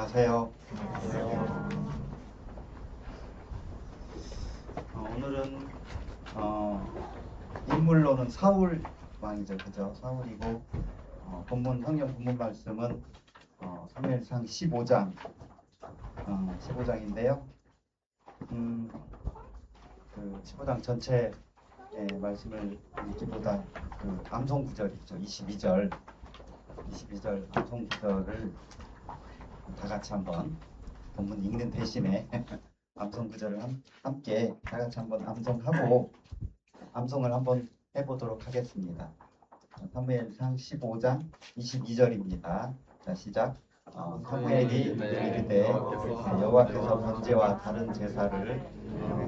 안녕하세요. 오늘은 인물로는 사울 왕이죠, 그죠? 사울이고 성경 본문 말씀은 사무엘상 15장 15장인데요. 그 15장 전체의 말씀을 읽기보다 그 암송 구절이죠, 22절 암송 구절을 다 같이 한번 본문 읽는 대신에 암송 구절을 함께 다 같이 한번 암송을 한번 해보도록 하겠습니다. 사무엘상 15장 22절입니다. 자, 시작. 사무엘이 이르되 여호와께서 번제와 다른 제사를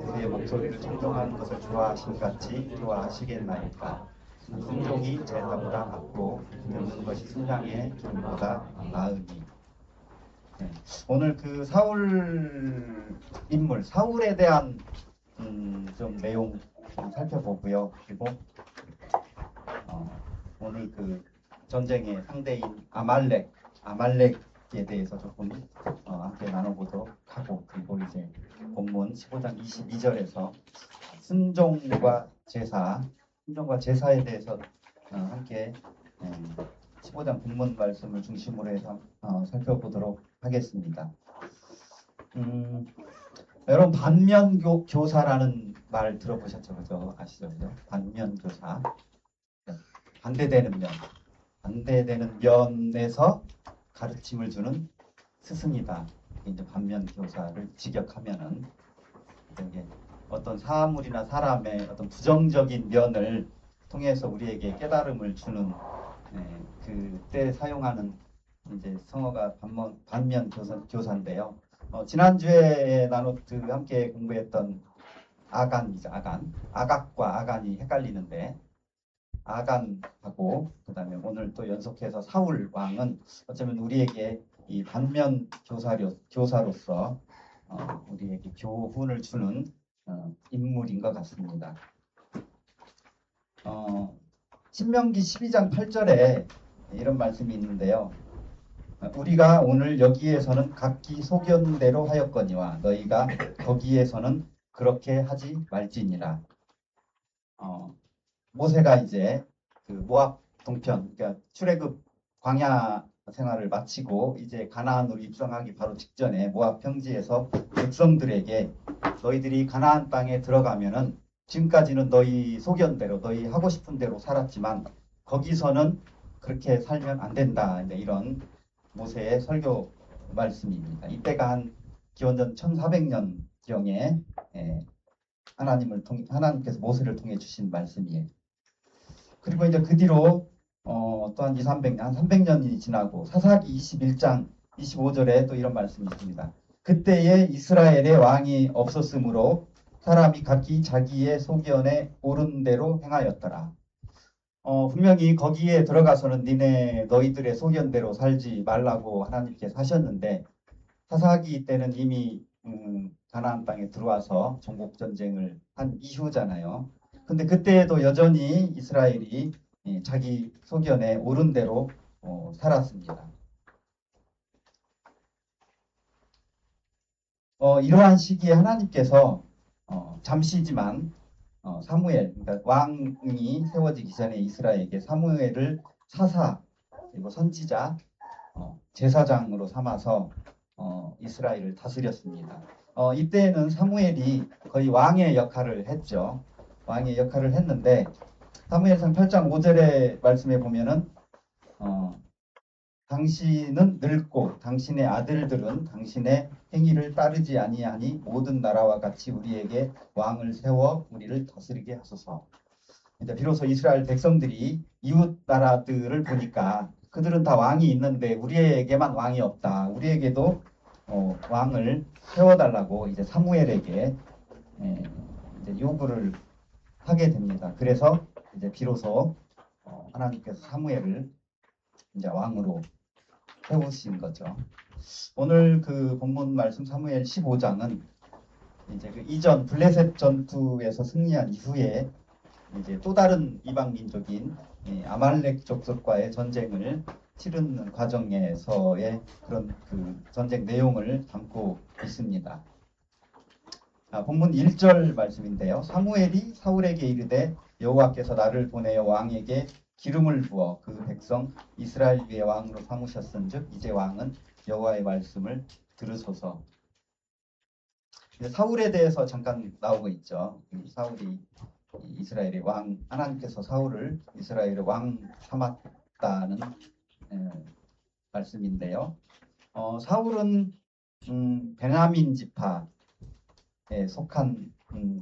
그의 목소리를 청종하는 것을 좋아하신 같이 좋아하시겠나이까. 순종이 제사보다 낫고 듣는 것이 순양의 기름보다 나으니. 오늘 그 사울에 대한 좀 내용 좀 살펴보고요. 그리고 오늘 그 전쟁의 상대인 아말렉에 대해서 조금 함께 나눠보도록 하고, 그리고 이제 본문 15장 22절에서 순종과 제사에 대해서 함께 15장 본문 말씀을 중심으로 해서 살펴보도록 하겠습니다. 여러분 반면교사라는 말 들어보셨죠? 그죠? 아시죠? 그죠? 반면교사. 반대되는 면에서 가르침을 주는 스승이다. 이제 반면교사를 직역하면은 이게 어떤 사물이나 사람의 어떤 부정적인 면을 통해서 우리에게 깨달음을 주는 그때 사용하는 이제 성어가 반면교사인데요. 지난주에 함께 공부했던 아각과 아간이 헷갈리는데, 아간하고 그다음에 오늘 또 연속해서 사울 왕은 어쩌면 우리에게 이 반면 교사로서 우리에게 교훈을 주는 인물인 것 같습니다. 신명기 12장 8절에 이런 말씀이 있는데요. 우리가 오늘 여기에서는 각기 소견대로 하였거니와 너희가 거기에서는 그렇게 하지 말지니라. 모세가 이제 그 모압 동편, 그러니까 출애굽 광야 생활을 마치고 이제 가나안으로 입성하기 바로 직전에 모압 평지에서 백성들에게 너희들이 가나안 땅에 들어가면은 지금까지는 너희 소견대로 너희 하고 싶은 대로 살았지만 거기서는 그렇게 살면 안 된다. 이런 모세의 설교 말씀입니다. 이때가 한 기원전 1400년경에 하나님께서 모세를 통해 주신 말씀이에요. 그리고 이제 그 뒤로 또한 300년이 지나고 사사기 21장 25절에 또 이런 말씀이 있습니다. 그때에 이스라엘의 왕이 없었으므로 사람이 각기 자기의 소견에 옳은 대로 행하였더라. 분명히 거기에 들어가서는 너희들의 소견대로 살지 말라고 하나님께서 하셨는데, 사사기 때는 이미 가나안 땅에 들어와서 정복 전쟁을 한 이후잖아요. 근데 그때에도 여전히 이스라엘이 자기 소견에 옳은 대로 살았습니다. 이러한 시기에 하나님께서 잠시지만 사무엘, 그러니까 왕이 세워지기 전에 이스라엘에게 사무엘을 사사 그리고 선지자, 제사장으로 삼아서 이스라엘을 다스렸습니다. 이때는 사무엘이 거의 왕의 역할을 했죠. 왕의 역할을 했는데 사무엘상 8장 5절의 말씀에 보면은 당신은 늙고 당신의 아들들은 당신의 행위를 따르지 아니하니 모든 나라와 같이 우리에게 왕을 세워 우리를 다스리게 하소서. 비로소 이스라엘 백성들이 이웃 나라들을 보니까 그들은 다 왕이 있는데 우리에게만 왕이 없다. 우리에게도 왕을 세워달라고 이제 사무엘에게 이제 요구를 하게 됩니다. 그래서 이제 비로소 하나님께서 사무엘을 이제 왕으로 세우신 거죠. 오늘 그 본문 말씀 사무엘 15장은 이제 그 이전 블레셋 전투에서 승리한 이후에 이제 또 다른 이방 민족인 아말렉 족속과의 전쟁을 치르는 과정에서의 그런 그 전쟁 내용을 담고 있습니다. 본문 1절 말씀인데요. 사무엘이 사울에게 이르되 여호와께서 나를 보내어 왕에게 기름을 부어 그 백성 이스라엘 위에 왕으로 삼으셨은즉 이제 왕은 여호와의 말씀을 들으소서. 사울에 대해서 잠깐 나오고 있죠. 사울이 이스라엘의 왕, 하나님께서 사울을 이스라엘의 왕 삼았다는 말씀인데요. 사울은 베냐민 지파에 속한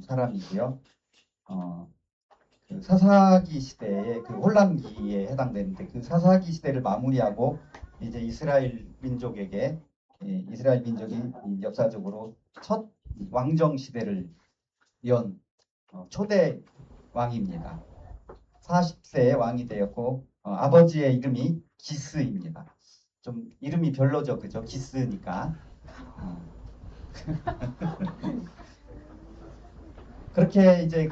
사람이고요. 그 사사기 시대의 그 혼란기에 해당되는데 그 사사기 시대를 마무리하고 이제 이스라엘 민족이 역사적으로 첫 왕정 시대를 연 초대 왕입니다. 40세에 왕이 되었고 아버지의 이름이 기스입니다. 좀 이름이 별로죠, 그죠? 기스니까. 그렇게 이제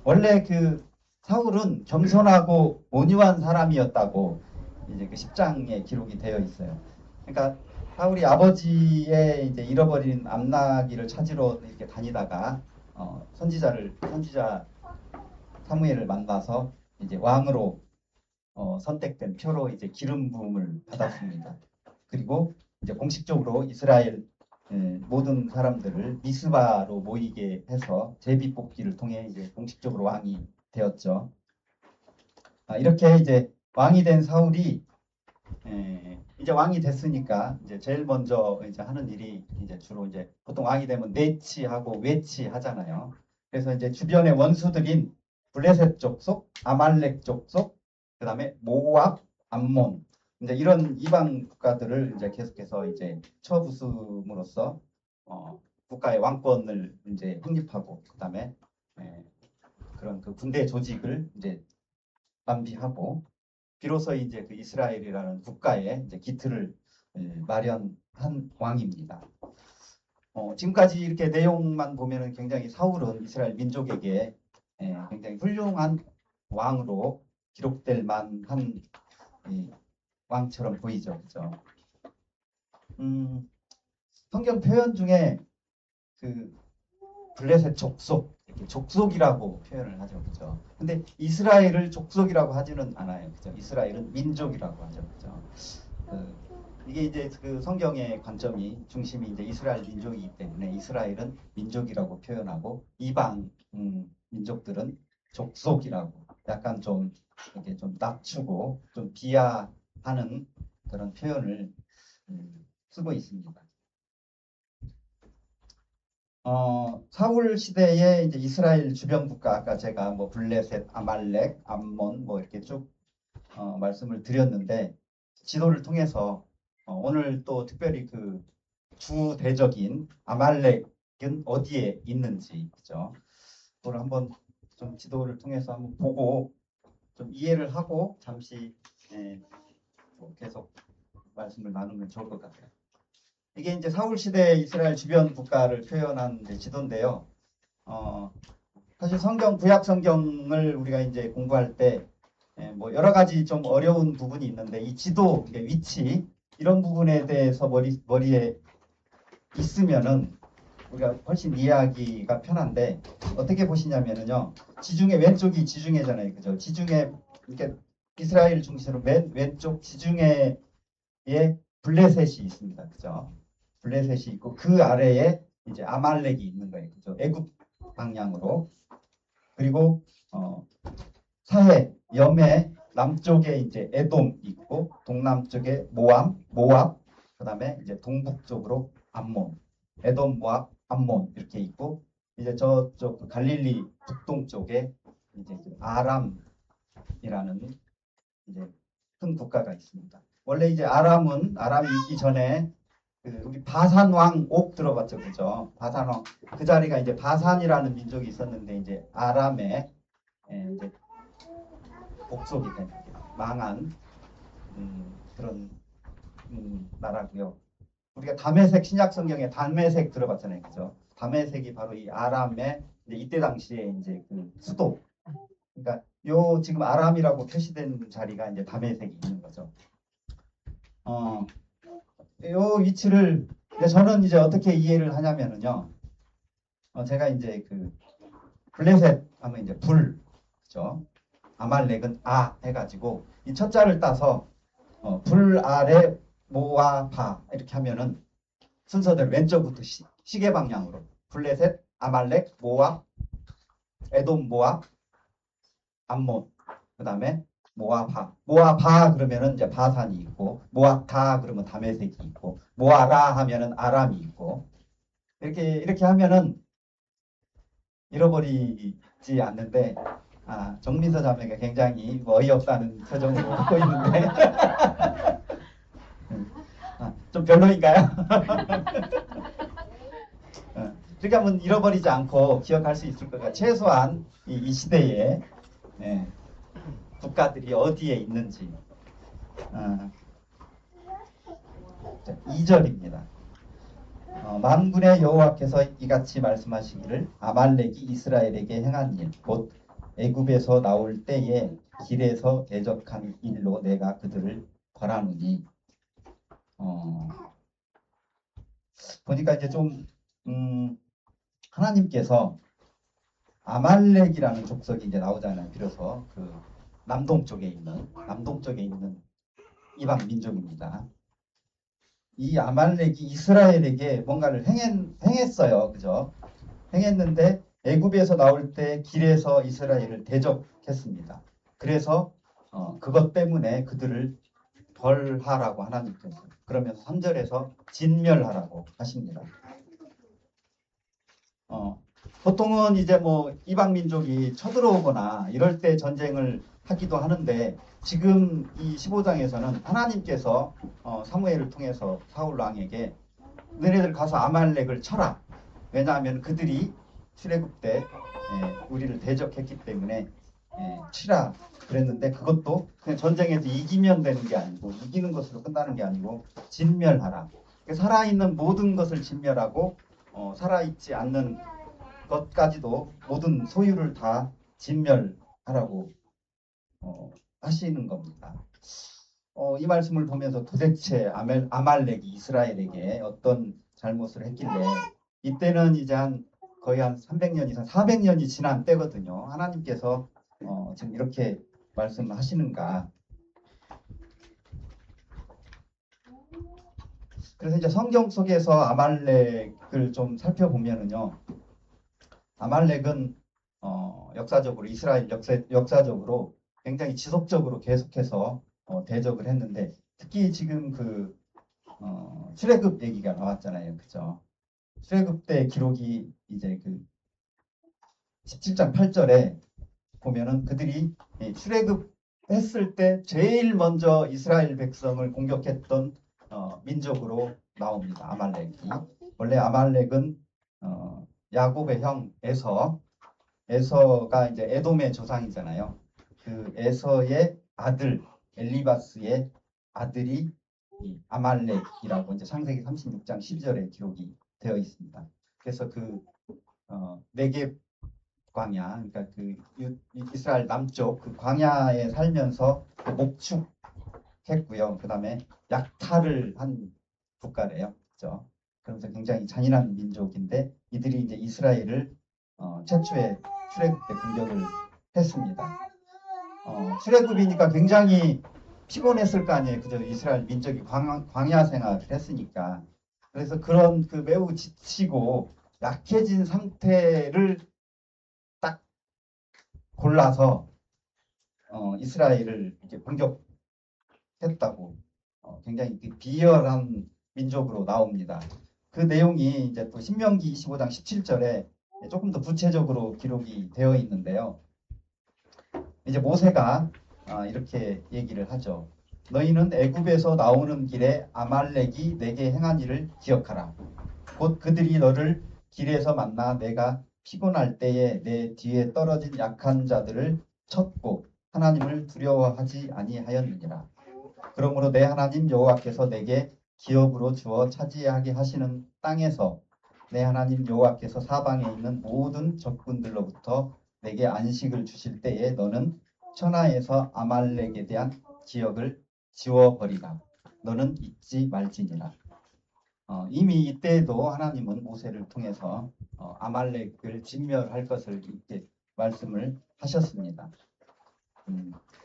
원래 그 사울은 겸손하고 온유한 사람이었다고 이제 그 10장에 기록이 되어 있어요. 그러니까 사울이 아버지의 이제 잃어버린 암나귀를 찾으러 이렇게 다니다가 선지자 사무엘을 만나서 이제 왕으로 선택된 표로 이제 기름 부음을 받았습니다. 그리고 이제 공식적으로 이스라엘 모든 사람들을 미스바로 모이게 해서 제비 뽑기를 통해 이제 공식적으로 왕이 되었죠. 이렇게 이제 왕이 된 사울이 이제 왕이 됐으니까 이제 제일 먼저 이제 하는 일이 이제 주로 이제 보통 왕이 되면 내치하고 외치하잖아요. 그래서 이제 주변의 원수들인 블레셋 족속, 아말렉 족속, 그다음에 모압, 암몬 이제 이런 이방 국가들을 이제 계속해서 이제 쳐부숨으로써 국가의 왕권을 이제 확립하고 그다음에 그런 그 군대 조직을 이제 완비하고 비로소 이제 그 이스라엘이라는 국가의 이제 기틀을 마련한 왕입니다. 지금까지 이렇게 내용만 보면은 굉장히 사울은 이스라엘 민족에게 굉장히 훌륭한 왕으로 기록될 만한 왕처럼 보이죠, 그죠? 성경 표현 중에 그 블레셋 족속이라고 표현을 하죠, 그죠? 근데 이스라엘을 족속이라고 하지는 않아요, 그죠? 이스라엘은 민족이라고 하죠, 그죠? 이게 이제 그 성경의 관점이 중심이 이제 이스라엘 민족이기 때문에 이스라엘은 민족이라고 표현하고 이방 민족들은 족속이라고 약간 좀 이렇게 좀 낮추고 좀 비하하는 그런 표현을 쓰고 있습니다. 사울 시대에 이제 이스라엘 주변 국가 아까 제가 뭐 블레셋, 아말렉, 암몬 뭐 이렇게 쭉 말씀을 드렸는데 지도를 통해서 오늘 또 특별히 그 주대적인 아말렉은 어디에 있는지 그죠? 그걸 한번 좀 지도를 통해서 한번 보고 좀 이해를 하고 잠시 계속 말씀을 나누면 좋을 것 같아요. 이게 이제 사울 시대 이스라엘 주변 국가를 표현한 지도인데요. 사실 성경 구약 성경을 우리가 이제 공부할 때 뭐 여러 가지 좀 어려운 부분이 있는데 이 지도 위치 이런 부분에 대해서 머리에 있으면은 우리가 훨씬 이해하기가 편한데 어떻게 보시냐면은요. 지중해 왼쪽이 지중해잖아요, 그죠? 지중해 이렇게 이스라엘 중심으로 맨 왼쪽 지중해에 블레셋이 있습니다, 그죠? 블레셋이 있고 그 아래에 이제 아말렉이 있는 거예요, 그죠? 애굽 방향으로. 그리고 사해 염해 남쪽에 이제 에돔 있고 동남쪽에 모압 그다음에 이제 동북쪽으로 암몬 에돔 모압 암몬 이렇게 있고 이제 저쪽 갈릴리 북동쪽에 이제 아람이라는 이제 큰 국가가 있습니다. 원래 이제 아람이 있기 전에 우리 바산 왕 옥 들어봤죠, 그죠? 바산 왕 그 자리가 이제 바산이라는 민족이 있었는데 이제 아람의 이제 복속이 된 망한 그런 나라고요. 우리가 다메섹 신약 성경에 다메섹 들어봤잖아요, 그죠? 다메섹이 바로 이 아람의 이제 이때 당시에 이제 그 수도. 그러니까 요 지금 아람이라고 표시된 자리가 이제 다메섹이 있는 거죠. 요 위치를 저는 이제 어떻게 이해를 하냐면은요. 제가 이제 그 블레셋 하면 이제 불, 그죠? 아말렉은 아 해가지고 이 첫 자를 따서 불 아래 모아 바 이렇게 하면은 순서대로 왼쪽부터 시계 방향으로 블레셋, 아말렉, 모압, 에돔, 모압, 암몬, 그 다음에 모아바. 모아바 그러면은 이제 바산이 있고, 모아타 그러면 다메섹이 있고, 모아라 하면은 아람이 있고, 이렇게 하면은 잃어버리지 않는데, 정민서 자매가 굉장히 뭐 어이없다는 표정으로 듣고 있는데, 좀 별로인가요? 그렇게 하면 잃어버리지 않고 기억할 수 있을 것 같아요. 최소한 이 시대에 국가들이 어디에 있는지. 2절입니다. 만군의 여호와께서 이같이 말씀하시기를 아말렉이 이스라엘에게 행한 일, 곧 애굽에서 나올 때에 길에서 대적한 일로 내가 그들을 벌하노니. 보니까 이제 좀 하나님께서 아말렉이라는 족속이 이제 나오잖아요. 비로소 그 남동쪽에 있는 이방 민족입니다. 이 아말렉이 이스라엘에게 뭔가를 행했어요. 그죠? 행했는데 애굽에서 나올 때 길에서 이스라엘을 대적했습니다. 그래서 그것 때문에 그들을 벌하라고 하나님께서 그러면서 3절에서 진멸하라고 하십니다. 보통은 이제 뭐 이방 민족이 쳐들어오거나 이럴 때 전쟁을 하기도 하는데 지금 이 15장에서는 하나님께서 사무엘을 통해서 사울 왕에게 너네들 가서 아말렉을 쳐라. 왜냐하면 그들이 출애굽 때 우리를 대적했기 때문에 치라 그랬는데 그것도 그냥 전쟁에서 이기면 되는 게 아니고 이기는 것으로 끝나는 게 아니고 진멸하라. 살아있는 모든 것을 진멸하고 살아있지 않는 것까지도 모든 소유를 다 진멸하라고 하시는 겁니다. 이 말씀을 보면서 도대체 아말렉이 이스라엘에게 어떤 잘못을 했길래 이때는 이제 거의 한 300년 이상 400년이 지난 때거든요. 하나님께서 지금 이렇게 말씀하시는가. 그래서 이제 성경 속에서 아말렉을 좀 살펴보면은요. 아말렉은 역사적으로 이스라엘 역사적으로 굉장히 지속적으로 계속해서 대적을 했는데 특히 지금 그 출애굽 얘기가 나왔잖아요. 그죠? 출애굽 때 기록이 이제 그 17장 8절에 보면은 그들이 출애굽 했을 때 제일 먼저 이스라엘 백성을 공격했던 민족으로 나옵니다. 아말렉이. 원래 아말렉은 야곱의 형 에서가 이제 에돔의 조상이잖아요. 그 에서의 아들 엘리바스의 아들이 아말렉이라고 이제 창세기 36장 12절에 기록이 되어 있습니다. 그래서 그 네겝 광야, 그러니까 그 이스라엘 남쪽 그 광야에 살면서 그 목축했고요. 그 다음에 약탈을 한 국가래요. 그죠? 그러면서 굉장히 잔인한 민족인데 이들이 이제 이스라엘을 최초의 출애굽 때 공격을 했습니다. 출애굽이니까 굉장히 피곤했을 거 아니에요. 그죠? 이스라엘 민족이 광야 생활을 했으니까. 그래서 그런 그 매우 지치고 약해진 상태를 딱 골라서 이스라엘을 이렇게 공격했다고 굉장히 비열한 민족으로 나옵니다. 그 내용이 이제 또 신명기 25장 17절에 조금 더 구체적으로 기록이 되어 있는데요. 이제 모세가 이렇게 얘기를 하죠. 너희는 애굽에서 나오는 길에 아말렉이 내게 행한 일을 기억하라. 곧 그들이 너를 길에서 만나 내가 피곤할 때에 내 뒤에 떨어진 약한 자들을 쳤고 하나님을 두려워하지 아니하였느니라. 그러므로 내 하나님 여호와께서 내게 기업으로 주어 차지하게 하시는 땅에서 내 하나님 여호와께서 사방에 있는 모든 적군들로부터 내게 안식을 주실 때에 너는 천하에서 아말렉에 대한 기억을 지워버리라. 너는 잊지 말지니라. 이미 이때도 하나님은 모세를 통해서 아말렉을 진멸할 것을 이렇게 말씀을 하셨습니다.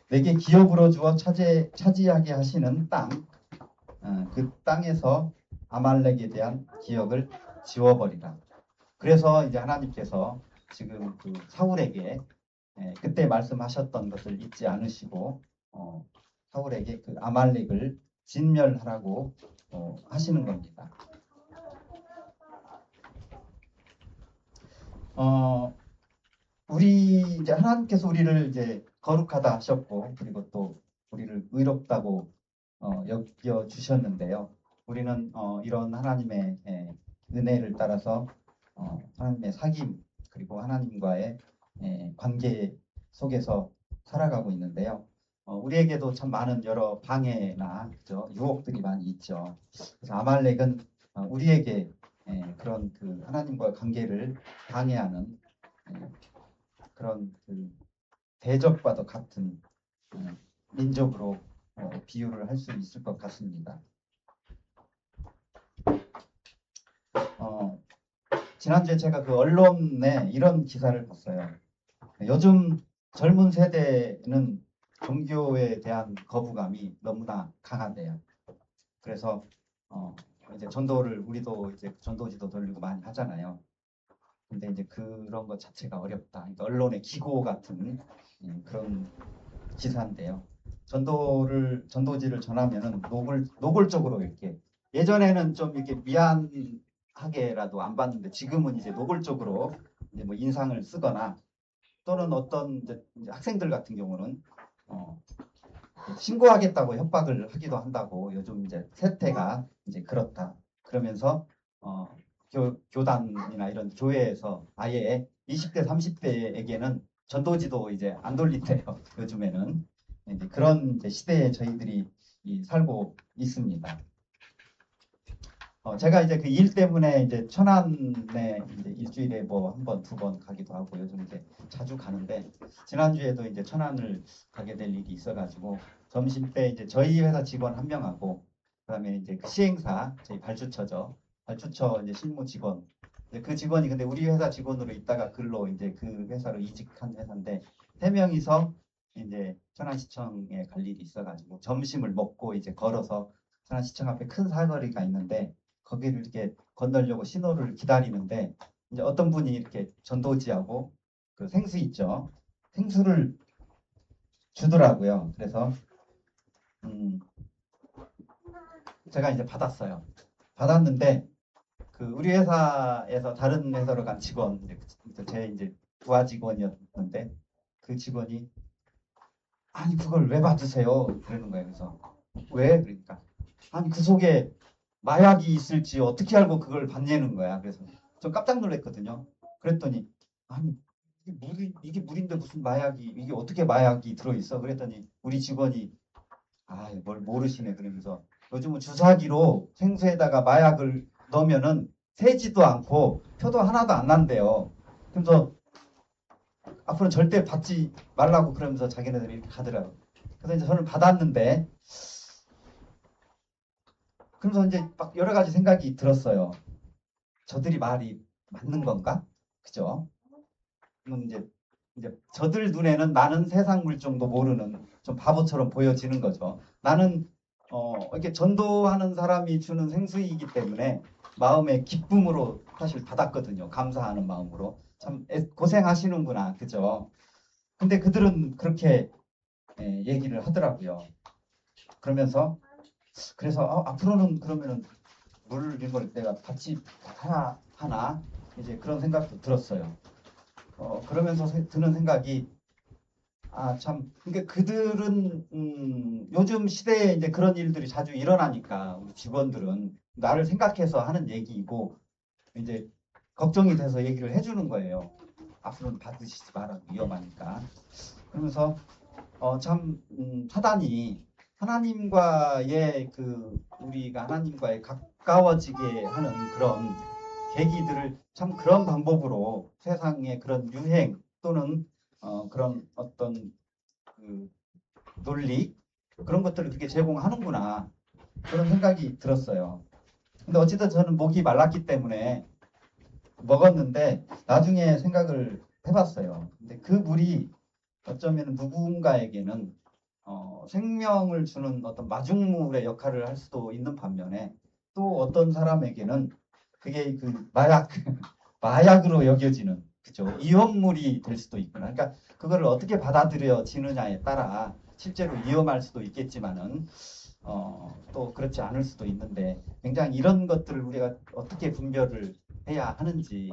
내게 기업으로 주어 차지하게 하시는 땅, 그 땅에서 아말렉에 대한 기억을 지워버리라. 그래서 이제 하나님께서 지금 그 사울에게 그때 말씀하셨던 것을 잊지 않으시고 사울에게 그 아말렉을 진멸하라고 하시는 겁니다. 우리 이제 하나님께서 우리를 이제 거룩하다 하셨고, 그리고 또 우리를 의롭다고 여겨 주셨는데요. 우리는 이런 하나님의 은혜를 따라서 하나님의 사귐, 그리고 하나님과의 관계 속에서 살아가고 있는데요. 우리에게도 참 많은 여러 방해나 그죠? 유혹들이 많이 있죠. 그래서 아말렉은 우리에게 그런 그 하나님과 관계를 방해하는 그런 그 대적과도 같은 민족으로 비유를 할 수 있을 것 같습니다. 지난주에 제가 그 언론에 이런 기사를 봤어요. 요즘 젊은 세대는 종교에 대한 거부감이 너무나 강하대요. 그래서 이제 전도를 우리도 이제 전도지도 돌리고 많이 하잖아요. 근데 이제 그런 것 자체가 어렵다. 그러니까 언론의 기고 같은 그런 기사인데요. 전도지를 전하면은 노골적으로 이렇게 예전에는 좀 이렇게 미안하게라도 안 봤는데 지금은 이제 노골적으로 이제 뭐 인상을 쓰거나 또는 어떤 이제 학생들 같은 경우는 신고하겠다고 협박을 하기도 한다고 요즘 이제 세태가 이제 그렇다. 그러면서 교단이나 이런 교회에서 아예 20대, 30대에게는 전도지도 이제 안 돌린대요. 요즘에는 이제 그런 이제 시대에 저희들이 살고 있습니다. 제가 이제 그 일 때문에 이제 천안에 이제 일주일에 뭐 한 번, 두 번 가기도 하고 요즘 이제 자주 가는데 지난주에도 이제 천안을 가게 될 일이 있어가지고 점심 때 이제 저희 회사 직원 한 명하고 그다음에 이제 그 시행사 저희 발주처죠. 발주처 이제 실무 직원. 그 직원이 근데 우리 회사 직원으로 있다가 글로 이제 그 회사로 이직한 회사인데 세 명이서 이제 천안시청에 갈 일이 있어가지고 점심을 먹고 이제 걸어서 천안시청 앞에 큰 사거리가 있는데 거기를 이렇게 건너려고 신호를 기다리는데 이제 어떤 분이 이렇게 전도지하고 그 생수 있죠. 생수를 주더라고요. 그래서 제가 이제 받았어요. 받았는데 그 우리 회사에서 다른 회사로 간 직원, 제 이제 부하 직원이었는데 그 직원이 아니 그걸 왜 받으세요? 그러는 거예요. 그래서 왜? 그러니까 아니 그 속에 마약이 있을지 어떻게 알고 그걸 받냐는 거야. 그래서 좀 깜짝 놀랐거든요. 그랬더니 아니 이게 물인데 무슨 마약이 이게 어떻게 마약이 들어있어? 그랬더니 우리 직원이 뭘 모르시네 그러면서 요즘은 주사기로 생수에다가 마약을 넣으면은 새지도 않고 표도 하나도 안 난대요. 그래서 앞으로는 절대 받지 말라고 그러면서 자기네들이 이렇게 가더라고요. 그래서 이제 저는 받았는데 그러면서 이제 막 여러 가지 생각이 들었어요. 저들이 말이 맞는 건가? 그죠? 그러면 이제 저들 눈에는 나는 세상 물정도 모르는 좀 바보처럼 보여지는 거죠. 나는 이렇게 전도하는 사람이 주는 생수이기 때문에 마음의 기쁨으로 사실 받았거든요. 감사하는 마음으로. 참 고생하시는구나. 그죠? 근데 그들은 그렇게 얘기를 하더라고요. 그러면서 그래서 앞으로는 그러면은 물 이런 걸 내가 받지 하나 이제 그런 생각도 들었어요. 그러면서 드는 생각이 참 그러니까 그들은 요즘 시대에 이제 그런 일들이 자주 일어나니까 우리 직원들은 나를 생각해서 하는 얘기이고 이제 걱정이 돼서 얘기를 해주는 거예요. 앞으로는 받으시지 마라 위험하니까. 그러면서 참 사단이 하나님과의 우리가 하나님과의 가까워지게 하는 그런 계기들을 참 그런 방법으로 세상의 그런 유행 또는 그런 어떤 그 논리 그런 것들을 그렇게 제공하는구나 그런 생각이 들었어요. 근데 어쨌든 저는 목이 말랐기 때문에 먹었는데 나중에 생각을 해봤어요. 근데 그 물이 어쩌면 누군가에게는 생명을 주는 어떤 마중물의 역할을 할 수도 있는 반면에 또 어떤 사람에게는 그게 그 마약으로 여겨지는 그죠 위험물이 될 수도 있구나. 그러니까 그거를 어떻게 받아들여지느냐에 따라 실제로 위험할 수도 있겠지만은 또 그렇지 않을 수도 있는데 굉장히 이런 것들을 우리가 어떻게 분별을 해야 하는지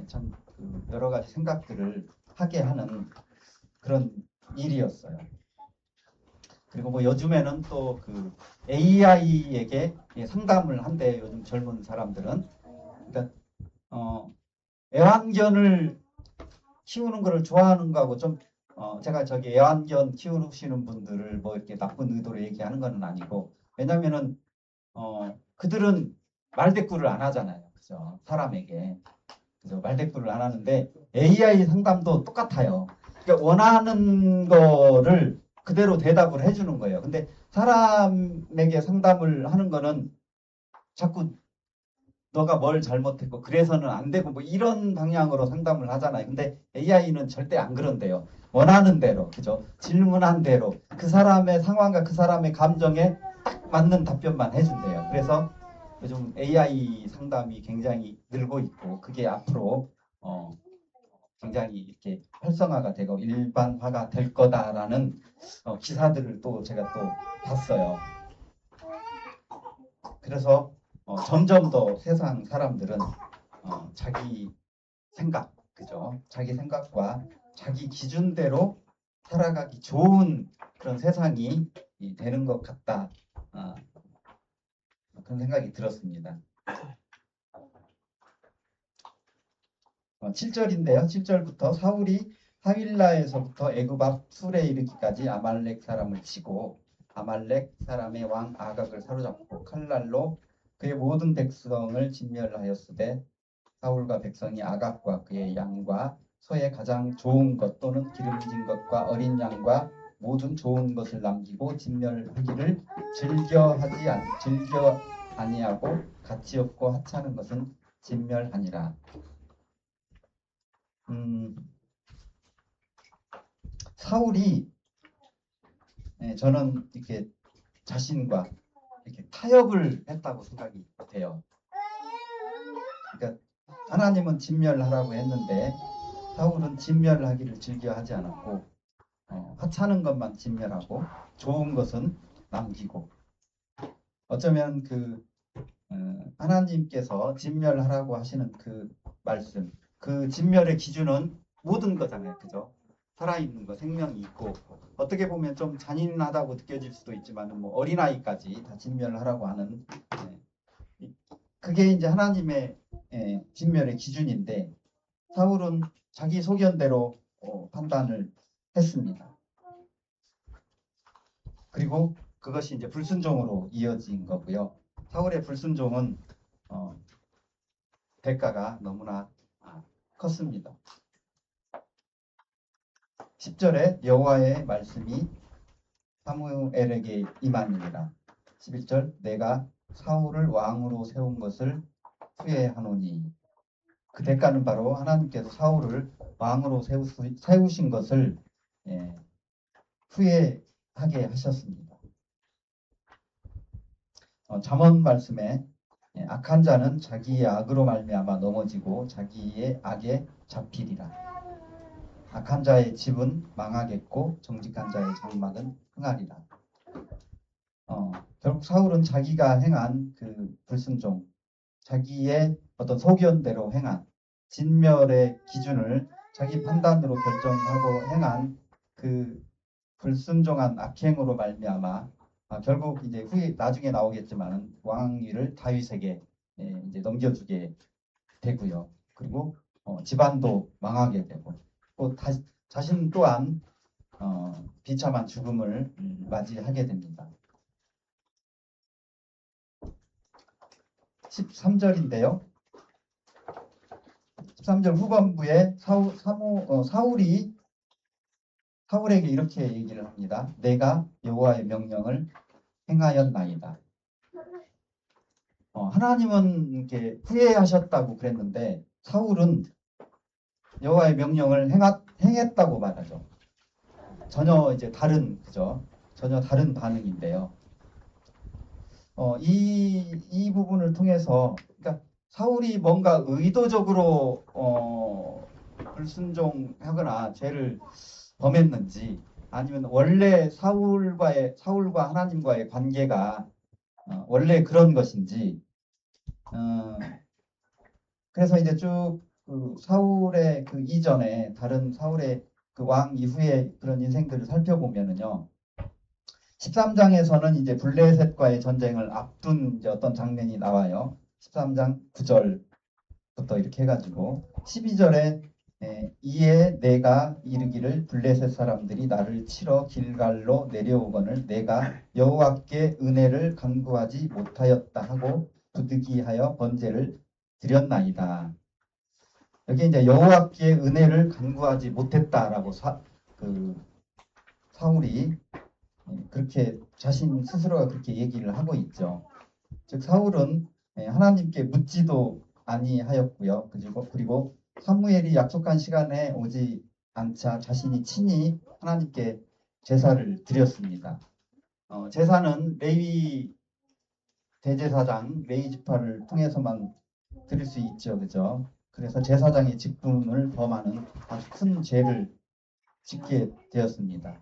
참 그 여러 가지 생각들을 하게 하는 그런 일이었어요. 그리고 뭐 요즘에는 또 그 AI에게 상담을 한대 요즘 젊은 사람들은. 그러니까 애완견을 키우는 거를 좋아하는 거하고 좀 제가 저기 애완견 키우시는 분들을 뭐 이렇게 나쁜 의도로 얘기하는 건 아니고 왜냐면은 그들은 말대꾸를 안 하잖아요. 그죠? 사람에게. 그죠? 말대꾸를 안 하는데 AI 상담도 똑같아요. 그러니까 원하는 거를 그대로 대답을 해주는 거예요. 근데 사람에게 상담을 하는 거는 자꾸 너가 뭘 잘못했고 그래서는 안 되고 뭐 이런 방향으로 상담을 하잖아요. 근데 AI는 절대 안 그런데요. 원하는 대로, 그죠? 질문한 대로 그 사람의 상황과 그 사람의 감정에 딱 맞는 답변만 해준대요. 그래서 요즘 AI 상담이 굉장히 늘고 있고 그게 앞으로 굉장히 이렇게 활성화가 되고 일반화가 될 거다라는 기사들을 또 제가 또 봤어요. 그래서 점점 더 세상 사람들은 자기 생각, 그죠? 자기 생각과 자기 기준대로 살아가기 좋은 그런 세상이 되는 것 같다. 그런 생각이 들었습니다. 7절인데요. 7절부터 사울이 하윌라에서부터 애굽 앞 술에 이르기까지 아말렉 사람을 치고 아말렉 사람의 왕 아각을 사로잡고 칼날로 그의 모든 백성을 진멸하였으되 사울과 백성이 아각과 그의 양과 소의 가장 좋은 것 또는 기름진 것과 어린 양과 모든 좋은 것을 남기고 진멸하기를 즐겨 아니하고 가치 없고 하찮은 것은 진멸하니라. 사울이 저는 이렇게 자신과 이렇게 타협을 했다고 생각이 돼요. 그러니까 하나님은 진멸하라고 했는데 사울은 진멸하기를 즐겨하지 않았고 하찮은 것만 진멸하고 좋은 것은 남기고 어쩌면 그 하나님께서 진멸하라고 하시는 그 말씀 그 진멸의 기준은 모든 거잖아요. 그죠? 살아있는 거, 생명이 있고 어떻게 보면 좀 잔인하다고 느껴질 수도 있지만 뭐 어린아이까지 다 진멸하라고 하는 그게 이제 하나님의 진멸의 기준인데 사울은 자기 소견대로 판단을 했습니다. 그리고 그것이 이제 불순종으로 이어진 거고요. 사울의 불순종은 대가가 너무나 컸습니다. 10절에 여호와의 말씀이 사무엘에게 임하니라. 11절 내가 사울을 왕으로 세운 것을 후회하노니 그 대가는 바로 하나님께서 사울을 왕으로 세우신 것을 후회하게 하셨습니다. 잠언 말씀에 악한 자는 자기의 악으로 말미암아 넘어지고 자기의 악에 잡히리라. 악한 자의 집은 망하겠고 정직한 자의 장막은 흥하리라. 결국 사울은 자기가 행한 그 불순종, 자기의 어떤 소견대로 행한 진멸의 기준을 자기 판단으로 결정하고 행한 그 불순종한 악행으로 말미암아 결국 이제 후에 나중에 나오겠지만 왕위를 다윗에게 이제 넘겨주게 되고요. 그리고 집안도 망하게 되고 또 자신 또한 비참한 죽음을 맞이하게 됩니다. 13절인데요. 13절 후반부에 사울이 사울에게 이렇게 얘기를 합니다. 내가 여호와의 명령을 행하였나이다. 하나님은 이렇게 후회하셨다고 그랬는데 사울은 여호와의 명령을 행했다고 말하죠. 전혀 이제 다른 그죠? 전혀 다른 반응인데요. 이 부분을 통해서 그러니까 사울이 뭔가 의도적으로 불순종하거나 죄를 범했는지 아니면 원래 사울과 하나님과의 관계가 원래 그런 것인지 그래서 이제 쭉 그 사울의 그 이전에 다른 사울의 그 왕 이후의 그런 인생들을 살펴보면은요. 13장에서는 이제 블레셋과의 전쟁을 앞둔 이제 어떤 장면이 나와요. 13장 9절부터 이렇게 해가지고 12절에 이에 내가 이르기를 블레셋 사람들이 나를 치러 길갈로 내려오거늘 내가 여호와께 은혜를 간구하지 못하였다 하고 부득이하여 번제를 드렸나이다. 여기 이제 여호와께 은혜를 간구하지 못했다라고 사울이 그렇게 자신 스스로가 그렇게 얘기를 하고 있죠. 즉 사울은 하나님께 묻지도 아니하였고요. 그리고 사무엘이 약속한 시간에 오지 않자 자신이 친히 하나님께 제사를 드렸습니다. 제사는 레위 대제사장 레위 지파를 통해서만 드릴 수 있죠, 그죠? 그래서 제사장의 직분을 범하는 아주 큰 죄를 짓게 되었습니다.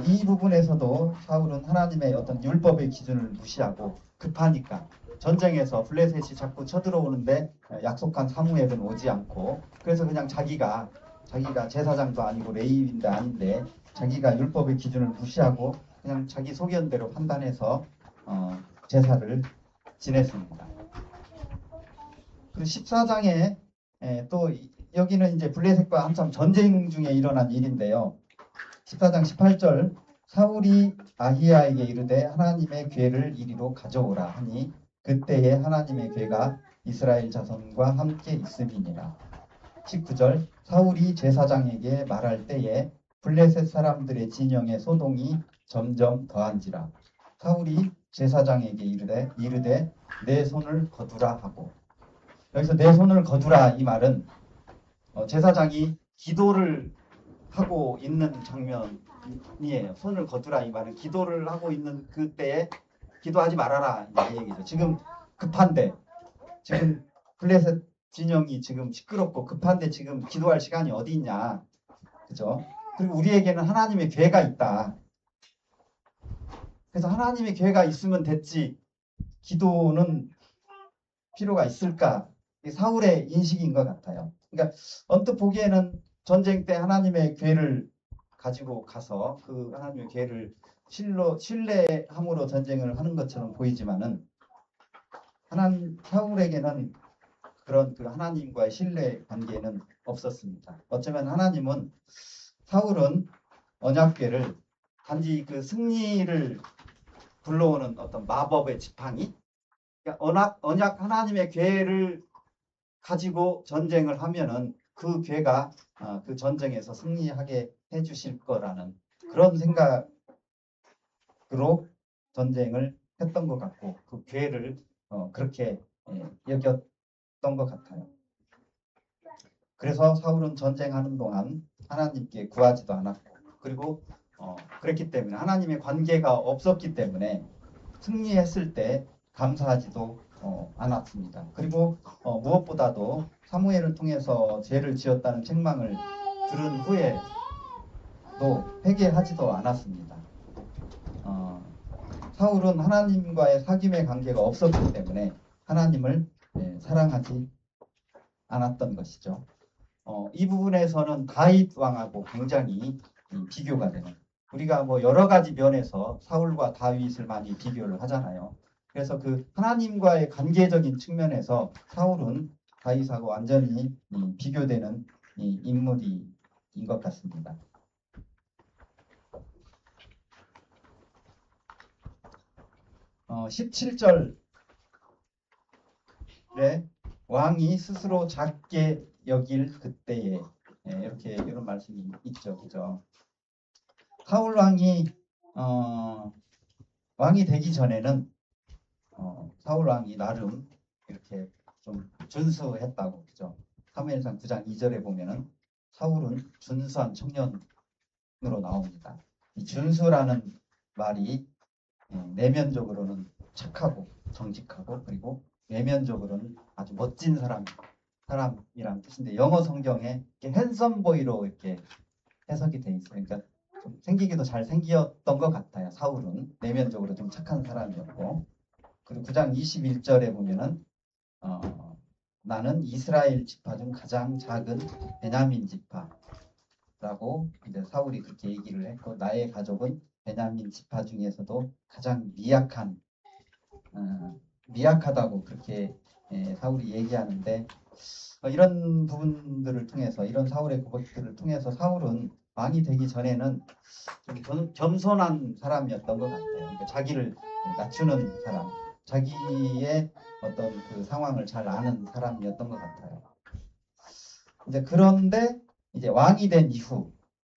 이 부분에서도 사울은 하나님의 어떤 율법의 기준을 무시하고 급하니까 전쟁에서 블레셋이 자꾸 쳐들어오는데 약속한 사무엘은 오지 않고 그래서 그냥 자기가 제사장도 아니고 레위인도 아닌데 자기가 율법의 기준을 무시하고 그냥 자기 소견대로 판단해서 제사를 지냈습니다. 그리고 14장에 또 여기는 이제 블레셋과 한참 전쟁 중에 일어난 일인데요. 14장 18절 사울이 아히야에게 이르되 하나님의 궤를 이리로 가져오라 하니 그때에 하나님의 궤가 이스라엘 자손과 함께 있음이니라. 19절 사울이 제사장에게 말할 때에 블레셋 사람들의 진영의 소동이 점점 더한지라. 사울이 제사장에게 이르되 내 손을 거두라 하고 여기서 내 손을 거두라 이 말은 제사장이 기도를 하고 있는 장면이에요. 손을 거두라 이 말은 기도를 하고 있는 그때에 기도하지 말아라 이 얘기죠. 지금 급한데 지금 블레셋 진영이 지금 시끄럽고 급한데 지금 기도할 시간이 어디 있냐. 그죠? 그리고 우리에게는 하나님의 궤가 있다. 그래서 하나님의 궤가 있으면 됐지 기도는 필요가 있을까? 사울의 인식인 것 같아요. 그러니까 언뜻 보기에는 전쟁 때 하나님의 궤를 가지고 가서 그 하나님의 궤를 신뢰함으로 전쟁을 하는 것처럼 보이지만은 사울에게는 그런 그 하나님과의 신뢰 관계는 없었습니다. 어쩌면 사울은 언약궤를 단지 그 승리를 불러오는 어떤 마법의 지팡이, 그러니까 언약 하나님의 궤를 가지고 전쟁을 하면은 그 궤가 그 전쟁에서 승리하게 해주실 거라는 그런 생각으로 전쟁을 했던 것 같고 그 궤를 그렇게 여겼던 것 같아요. 그래서 사울은 전쟁하는 동안 하나님께 구하지도 않았고 그리고 그랬기 때문에 하나님의 관계가 없었기 때문에 승리했을 때 감사하지도 않았습니다. 그리고 무엇보다도 사무엘을 통해서 죄를 지었다는 책망을 들은 후에도 회개하지도 않았습니다. 사울은 하나님과의 사귐의 관계가 없었기 때문에 하나님을 사랑하지 않았던 것이죠. 이 부분에서는 다윗 왕하고 굉장히 비교가 되는 우리가 뭐 여러 가지 면에서 사울과 다윗을 많이 비교를 하잖아요. 그래서 그 하나님과의 관계적인 측면에서 사울은 다윗하고 완전히 비교되는 인물인 것 같습니다. 어, 17절에 왕이 스스로 작게 여길 그때에 이렇게 이런 말씀이 있죠, 그죠? 사울 왕이 왕이 되기 전에는 사울 왕이 나름 이렇게 좀 준수했다고, 그죠? 사무엘상 9장 2절에 보면은 사울은 준수한 청년으로 나옵니다. 이 준수라는 말이 내면적으로는 착하고 정직하고 그리고 외면적으로는 아주 멋진 사람이란 뜻인데 영어 성경에 이렇게 핸섬보이로 이렇게 해석이 돼 있어요. 그러니까 좀 생기기도 잘 생겼던 것 같아요. 사울은 내면적으로 좀 착한 사람이었고 그리고 9장 21절에 보면은 나는 이스라엘 지파 중 가장 작은 베냐민 지파라고 이제 사울이 그렇게 얘기를 했고 나의 가족은 베냐민 지파 중에서도 가장 미약하다고 그렇게 사울이 얘기하는데 이런 부분들을 통해서 이런 사울의 고백들을 통해서 사울은 왕이 되기 전에는 좀 겸손한 사람이었던 것 같아요. 그러니까 자기를 낮추는 사람, 자기의 어떤 그 상황을 잘 아는 사람이었던 것 같아요. 이제 그런데 이제 왕이 된 이후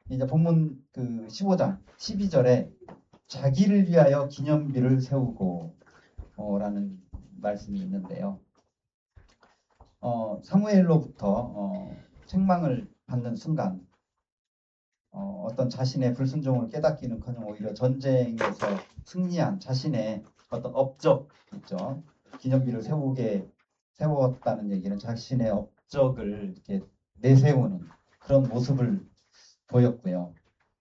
이제 본문 그 15장 12절에 자기를 위하여 기념비를 세우고 라는 말씀이 있는데요. 사무엘로부터 책망을 받는 순간 어떤 자신의 불순종을 깨닫기는커녕 오히려 전쟁에서 승리한 자신의 어떤 업적 있죠. 기념비를 세웠다는 얘기는 자신의 업적을 이렇게 내세우는 그런 모습을 보였고요.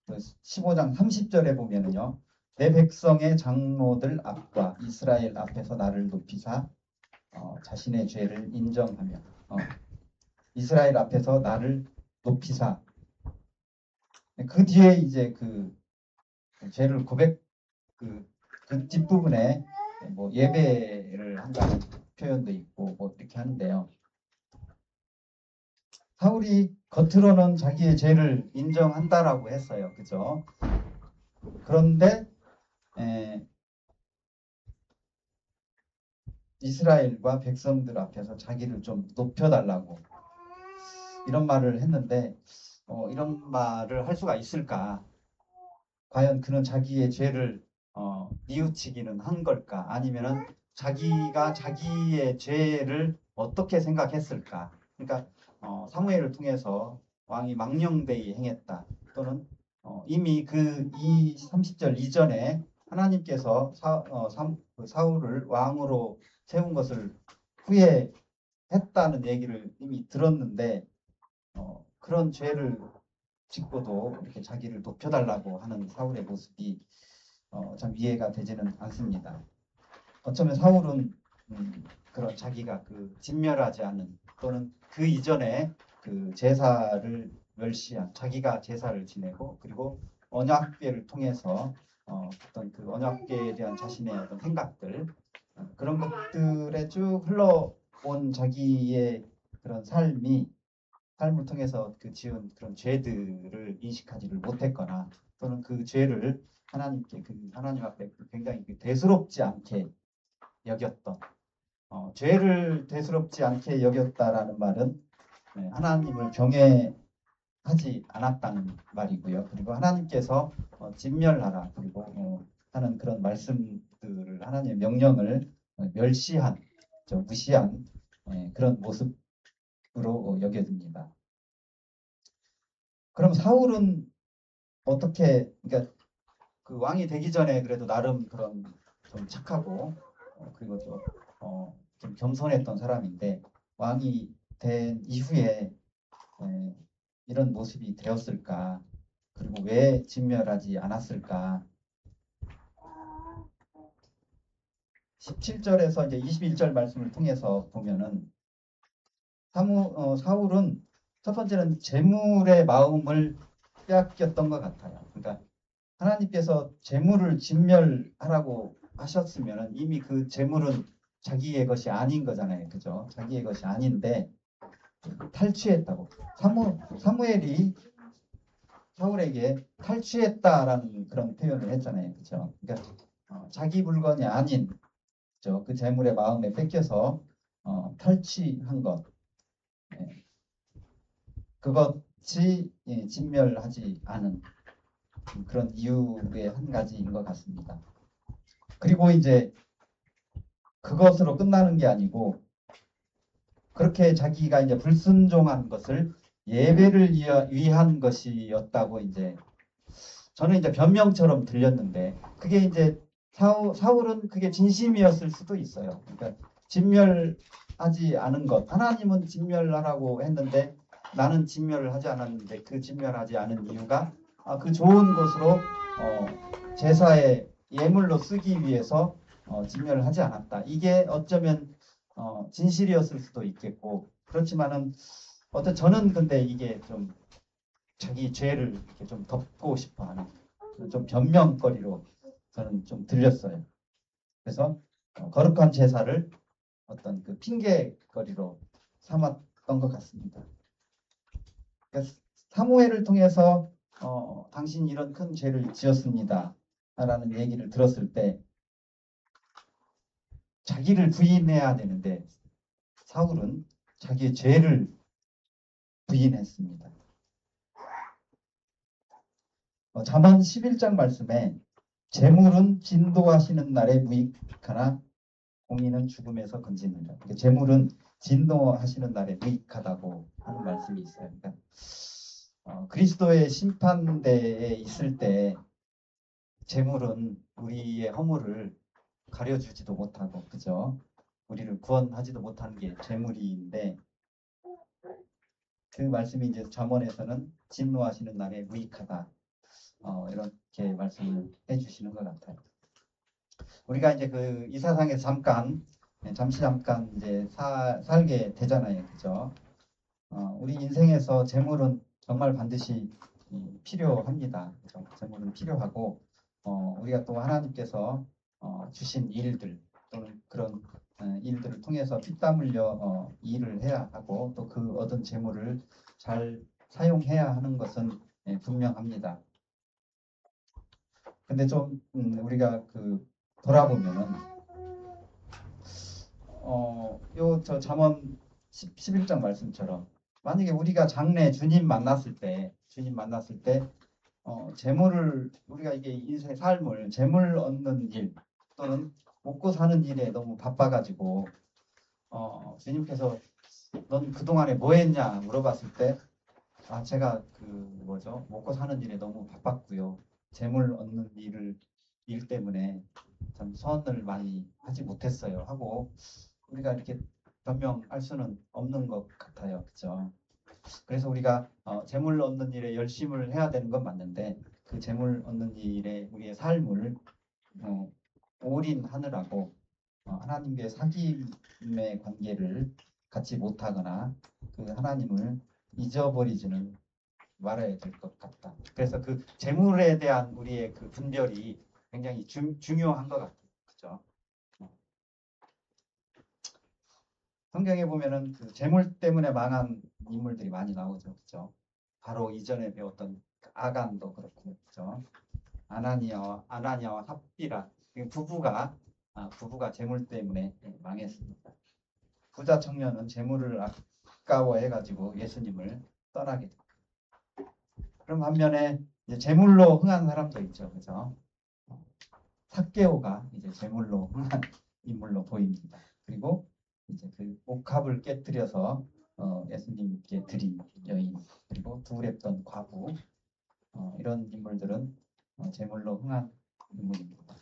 15장 30절에 보면은요. 내 백성의 장로들 앞과 이스라엘 앞에서 나를 높이사 자신의 죄를 인정하며 이스라엘 앞에서 나를 높이사 그 뒤에 이제 그 죄를 고백 그 뒷부분에 뭐 예배를 한다는 표현도 있고 뭐 이렇게 하는데요. 사울이 겉으로는 자기의 죄를 인정한다라고 했어요. 그죠? 그런데 이스라엘과 백성들 앞에서 자기를 좀 높여달라고 이런 말을 했는데 이런 말을 할 수가 있을까? 과연 그는 자기의 죄를 뉘우치기는 한 걸까? 아니면은 자기가 자기의 죄를 어떻게 생각했을까? 그러니까 사무엘을 통해서 왕이 망령되이 행했다. 또는 이미 이 30절 이전에 하나님께서 사울을 왕으로 세운 것을 후회했다는 얘기를 이미 들었는데 그런 죄를 짓고도 이렇게 자기를 높여달라고 하는 사울의 모습이 참 이해가 되지는 않습니다. 어쩌면 사울은 그런 자기가 그 진멸하지 않은 또는 그 이전에 그 제사를 멸시한 자기가 제사를 지내고 그리고 언약궤를 통해서 어떤 그 언약궤에 대한 자신의 어떤 생각들 그런 것들에 쭉 흘러온 자기의 그런 삶을 통해서 그 지은 그런 죄들을 인식하지를 못했거나 또는 그 죄를 하나님 앞에 굉장히 대수롭지 않게 여겼던 죄를 대수롭지 않게 여겼다라는 말은 하나님을 경외하지 않았다는 말이고요. 그리고 하나님께서 진멸하라 그리고 하는 그런 말씀들을 하나님의 명령을 멸시한 무시한 그런 모습으로 여겨집니다. 그럼 사울은 어떻게 그러니까 그 왕이 되기 전에 그래도 나름 그런 좀 착하고 그리고 좀 겸손했던 사람인데 왕이 된 이후에 이런 모습이 되었을까? 그리고 왜 진멸하지 않았을까? 17절에서 이제 21절 말씀을 통해서 보면은 사울은 첫 번째는 재물의 마음을 빼앗겼던 것 같아요. 그러니까 하나님께서 재물을 진멸하라고 하셨으면 이미 그 재물은 자기의 것이 아닌 거잖아요. 그죠? 자기의 것이 아닌데 탈취했다고. 사무엘이 사울에게 탈취했다라는 그런 표현을 했잖아요. 그죠? 그러니까 자기 물건이 아닌 그 재물의 마음에 뺏겨서 탈취한 것. 진멸하지 않은 그런 이유의 한 가지인 것 같습니다. 그리고 이제 그것으로 끝나는 게 아니고 그렇게 자기가 이제 불순종한 것을 예배를 위한 것이었다고 이제 저는 이제 변명처럼 들렸는데 그게 이제 사울은 그게 진심이었을 수도 있어요. 그러니까 진멸하지 않은 것 하나님은 진멸하라고 했는데 나는 진멸을 하지 않았는데 그 진멸하지 않은 이유가 그 좋은 것으로 제사의 예물로 쓰기 위해서 진멸을 하지 않았다. 이게 어쩌면 진실이었을 수도 있겠고 그렇지만은 저는 근데 이게 좀 자기 죄를 이렇게 좀 덮고 싶어하는 좀 변명거리로 저는 좀 들렸어요. 그래서 거룩한 제사를 어떤 그 핑계거리로 삼았던 것 같습니다. 그러니까 사무엘을 통해서 당신이 이런 큰 죄를 지었습니다. 라는 얘기를 들었을 때 자기를 부인해야 되는데 사울은 자기의 죄를 부인했습니다. 잠언 11장 말씀에 재물은 진도하시는 날에 무익하나 공의는 죽음에서 건지는다. 그러니까 재물은 진노하시는 날에 무익하다고 하는 말씀이 있어요. 그러니까 그리스도의 심판대에 있을 때 재물은 우리의 허물을 가려주지도 못하고 그죠? 우리를 구원하지도 못하는 게 재물인데 그 말씀이 이제 잠언에서는 진노하시는 날에 무익하다. 이렇게 말씀을 해주시는 것 같아요. 우리가 이제 그 이 세상에 잠시 잠깐 이제 살게 되잖아요, 그죠? 우리 인생에서 재물은 정말 반드시 필요합니다. 그죠? 재물은 필요하고 우리가 또 하나님께서 주신 일들 또는 그런 일들을 통해서 피땀 흘려 일을 해야 하고 또 그 얻은 재물을 잘 사용해야 하는 것은 분명합니다. 근데 좀 우리가 그 돌아보면은 저 잠언 11장 말씀처럼 만약에 우리가 장래 주님 만났을 때 재물을 우리가 이게 인생 삶을 재물 얻는 일 또는 먹고 사는 일에 너무 바빠가지고 주님께서 넌 그동안에 뭐 했냐 물어봤을 때 제가 그 뭐죠 먹고 사는 일에 너무 바빴고요. 재물 얻는 일 때문에 참 선을 많이 하지 못했어요 하고 우리가 이렇게 변명할 수는 없는 것 같아요. 그렇죠? 그래서 우리가 재물 얻는 일에 열심을 해야 되는 건 맞는데 그 재물 얻는 일에 우리의 삶을 올인하느라고 하나님과의 사귐의 관계를 갖지 못하거나 그 하나님을 잊어버리지는 말아야 될 것 같다. 그래서 그 재물에 대한 우리의 그 분별이 굉장히 중요한 것 같아요. 그렇죠? 성경에 보면은 그 재물 때문에 망한 인물들이 많이 나오죠. 그렇죠? 바로 이전에 배웠던 아간도 그렇고 그렇죠? 아나니아와 삽비라 부부가 재물 때문에 망했습니다. 부자 청년은 재물을 아까워해가지고 예수님을 떠나게 됩니다. 그럼 반면에 이제 재물로 흥한 사람도 있죠, 그죠? 삭개오가 이제 재물로 흥한 인물로 보입니다. 그리고 이제 그 옥합을 깨뜨려서 예수님께 드린 여인 그리고 두렵던 과부 이런 인물들은 재물로 흥한 인물입니다.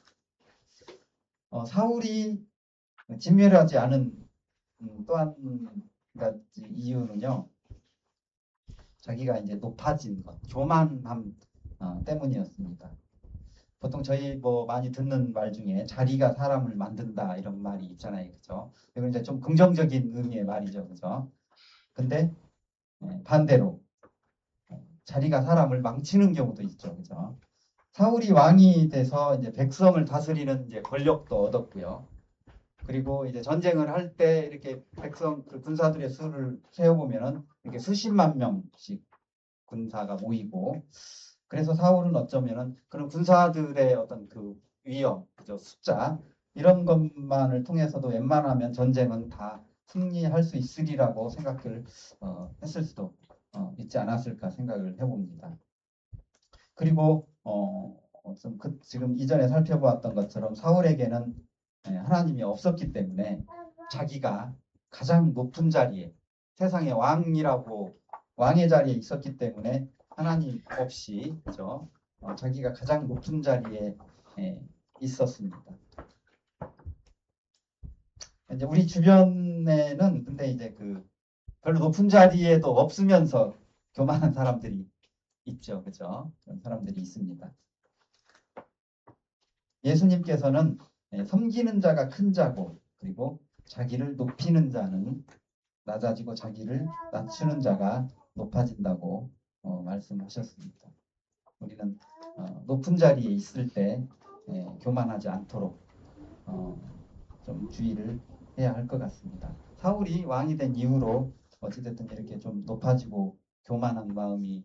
사울이 진멸하지 않은 또 한 가지 이유는요. 자기가 이제 높아진 것, 교만함 때문이었습니다. 보통 저희 뭐 많이 듣는 말 중에 자리가 사람을 만든다 이런 말이 있잖아요, 그죠? 이건 이제 좀 긍정적인 의미의 말이죠, 그죠? 근데 반대로 자리가 사람을 망치는 경우도 있죠, 그죠? 사울이 왕이 돼서 이제 백성을 다스리는 이제 권력도 얻었고요. 그리고 이제 전쟁을 할 때 이렇게 그 군사들의 수를 세어보면은 이렇게 수십만 명씩 군사가 모이고 그래서 사울은 어쩌면은 그런 군사들의 어떤 그 위험, 그죠? 숫자 이런 것만을 통해서도 웬만하면 전쟁은 다 승리할 수 있으리라고 생각을 했을 수도 있지 않았을까 생각을 해봅니다. 그리고 지금 이전에 살펴보았던 것처럼 사울에게는 하나님이 없었기 때문에 자기가 가장 높은 자리에 세상의 왕의 자리에 있었기 때문에 하나님 없이 그죠? 자기가 가장 높은 자리에 있었습니다. 이제 우리 주변에는 근데 이제 별로 높은 자리에도 없으면서 교만한 사람들이 있죠, 그죠? 그런 사람들이 있습니다. 예수님께서는 섬기는 자가 큰 자고 그리고 자기를 높이는 자는 낮아지고 자기를 낮추는 자가 높아진다고 말씀하셨습니다. 우리는 높은 자리에 있을 때 교만하지 않도록 좀 주의를 해야 할 것 같습니다. 사울이 왕이 된 이후로 어찌됐든 이렇게 좀 높아지고 교만한 마음이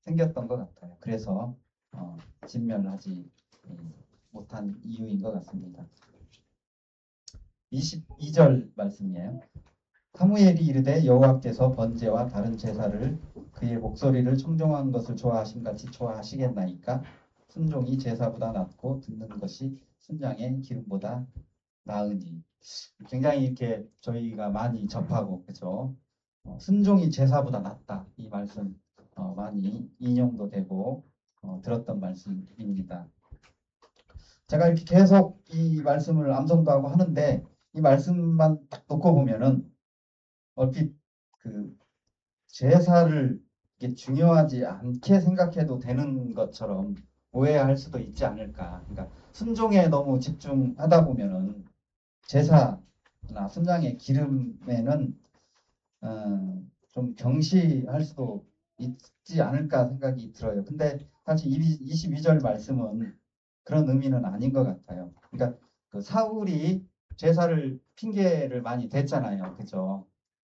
생겼던 것 같아요. 그래서 진멸하지 못한 이유인 것 같습니다. 22절 말씀이에요. 사무엘이 이르되 여호와께서 번제와 다른 제사를 그의 목소리를 청종한 것을 좋아하신 같이 좋아하시겠나이까? 순종이 제사보다 낫고 듣는 것이 순양의 기름보다 나으니. 굉장히 이렇게 저희가 많이 접하고 그죠? 순종이 제사보다 낫다 이 말씀 많이 인용도 되고 들었던 말씀입니다. 제가 이렇게 계속 이 말씀을 암송도 하고 하는데 이 말씀만 딱 놓고 보면은 얼핏 제사를 이게 중요하지 않게 생각해도 되는 것처럼 오해할 수도 있지 않을까. 그러니까 순종에 너무 집중하다 보면은 제사나 순장의 기름에는 좀 경시할 수도 있지 않을까 생각이 들어요. 근데 사실 22절 말씀은 그런 의미는 아닌 것 같아요. 그러니까 사울이 제사를 핑계를 많이 댔잖아요. 그죠?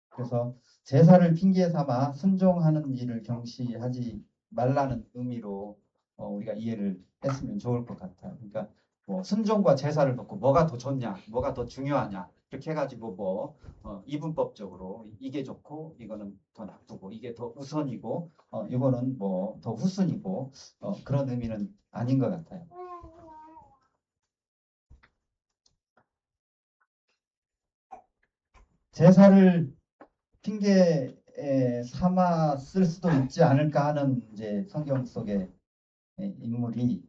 그래서 제사를 핑계 삼아 순종하는 일을 경시하지 말라는 의미로 우리가 이해를 했으면 좋을 것 같아요. 그러니까 뭐 순종과 제사를 놓고 뭐가 더 좋냐, 뭐가 더 중요하냐 이렇게 해가지고 이분법적으로 이게 좋고 이거는 더 나쁘고 이게 더 우선이고 이거는 뭐 더 후순이고 그런 의미는 아닌 것 같아요. 제사를 핑계 삼아 쓸 수도 있지 않을까 하는 이제 성경 속의 인물이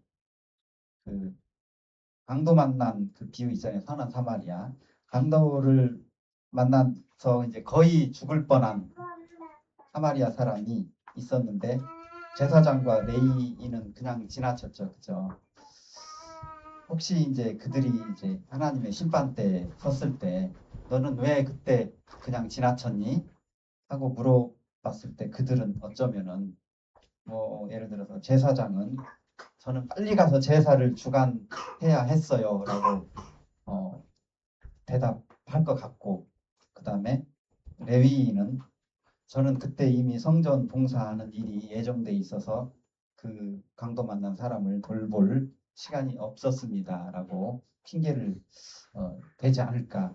강도 만난 비유 있잖아요. 선한 사마리아. 강도를 만나서 이제 거의 죽을 뻔한 사마리아 사람이 있었는데 제사장과 레위인은 그냥 지나쳤죠. 그죠? 혹시 이제 그들이 이제 하나님의 심판대에 섰을 때 너는 왜 그때 그냥 지나쳤니? 하고 물어봤을 때 그들은 어쩌면은 뭐 예를 들어서 제사장은 저는 빨리 가서 제사를 주관해야 했어요 라고 대답할 것 같고 그 다음에 레위인은 저는 그때 이미 성전 봉사하는 일이 예정돼 있어서 그 강도 만난 사람을 돌볼 시간이 없었습니다 라고 핑계를 대지 않을까.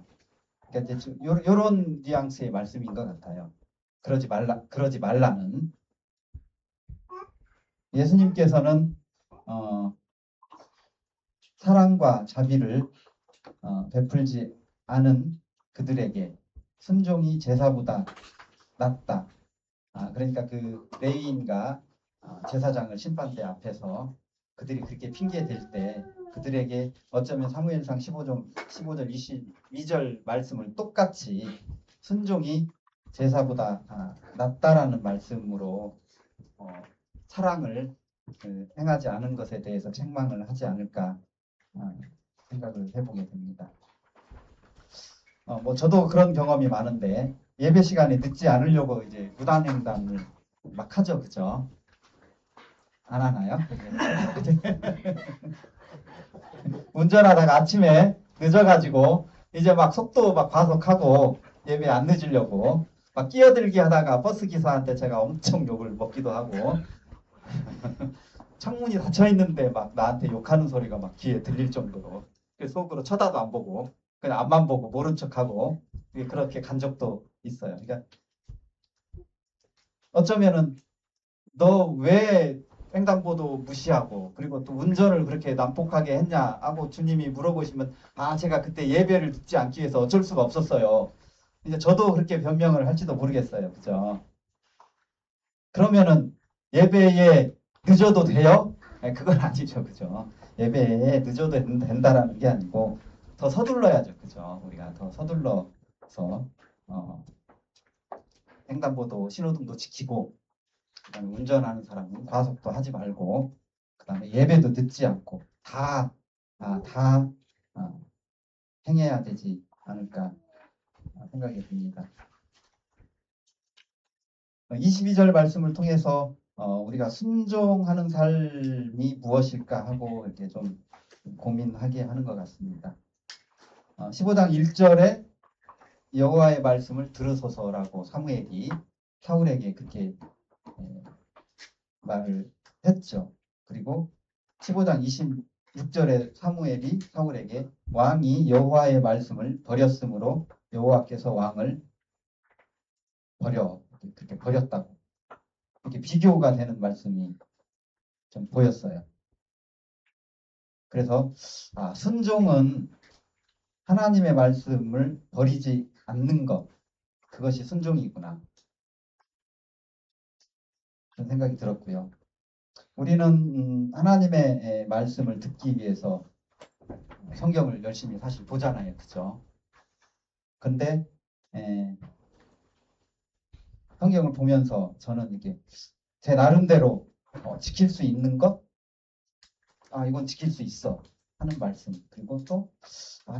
그러니까 이제 요런 뉘앙스의 말씀인 것 같아요. 그러지 말라는. 예수님께서는 사랑과 자비를 베풀지 않은 그들에게 순종이 제사보다 낫다. 그러니까 레위인과 제사장을 심판대 앞에서 그들이 그렇게 핑계 댈 때 그들에게 어쩌면 사무엘상 15절 22절 말씀을 똑같이 순종이 제사보다 낫다라는 말씀으로 사랑을 행하지 않은 것에 대해서 책망을 하지 않을까 생각을 해보게 됩니다. 뭐 저도 그런 경험이 많은데 예배 시간에 늦지 않으려고 이제 무단횡단을 막 하죠, 그죠? 안 하나요? 운전하다가 아침에 늦어가지고 이제 막 속도 막 과속하고 예배 안 늦으려고 막 끼어들기 하다가 버스 기사한테 제가 엄청 욕을 먹기도 하고 창문이 닫혀 있는데 막 나한테 욕하는 소리가 막 귀에 들릴 정도로 속으로 쳐다도 안 보고 그냥 앞만 보고 모른 척하고 그렇게 간 적도 있어요. 그러니까 어쩌면은 너 왜 횡단보도 무시하고 그리고 또 운전을 그렇게 난폭하게 했냐 하고 주님이 물어보시면 아 제가 그때 예배를 듣지 않기 위해서 어쩔 수가 없었어요. 이제 저도 그렇게 변명을 할지도 모르겠어요. 그죠? 그러면은 예배에 늦어도 돼요? 네, 그건 아니죠. 그죠? 예배에 늦어도 된다라는 게 아니고 더 서둘러야죠. 그죠? 우리가 더 서둘러서 어, 횡단보도 신호등도 지키고 그다음에 운전하는 사람은 과속도 하지 말고 그다음에 예배도 늦지 않고 다 행해야 되지 않을까 생각이 듭니다. 22절 말씀을 통해서 우리가 순종하는 삶이 무엇일까 하고 이렇게 좀 고민하게 하는 것 같습니다. 15장 1절에 여호와의 말씀을 들으소서라고 사무엘이 사울에게 그렇게 말을 했죠. 그리고 15장 26절에 사무엘이 사울에게 왕이 여호와의 말씀을 버렸으므로 여호와께서 왕을 그렇게 버렸다고 이렇게 비교가 되는 말씀이 좀 보였어요. 그래서 순종은 하나님의 말씀을 버리지 않는 것 그것이 순종이구나 그런 생각이 들었고요. 우리는 하나님의 말씀을 듣기 위해서 성경을 열심히 사실 보잖아요. 그죠? 근데 성경을 보면서 저는 이게 제 나름대로 지킬 수 있는 것, 이건 지킬 수 있어 하는 말씀. 그리고 또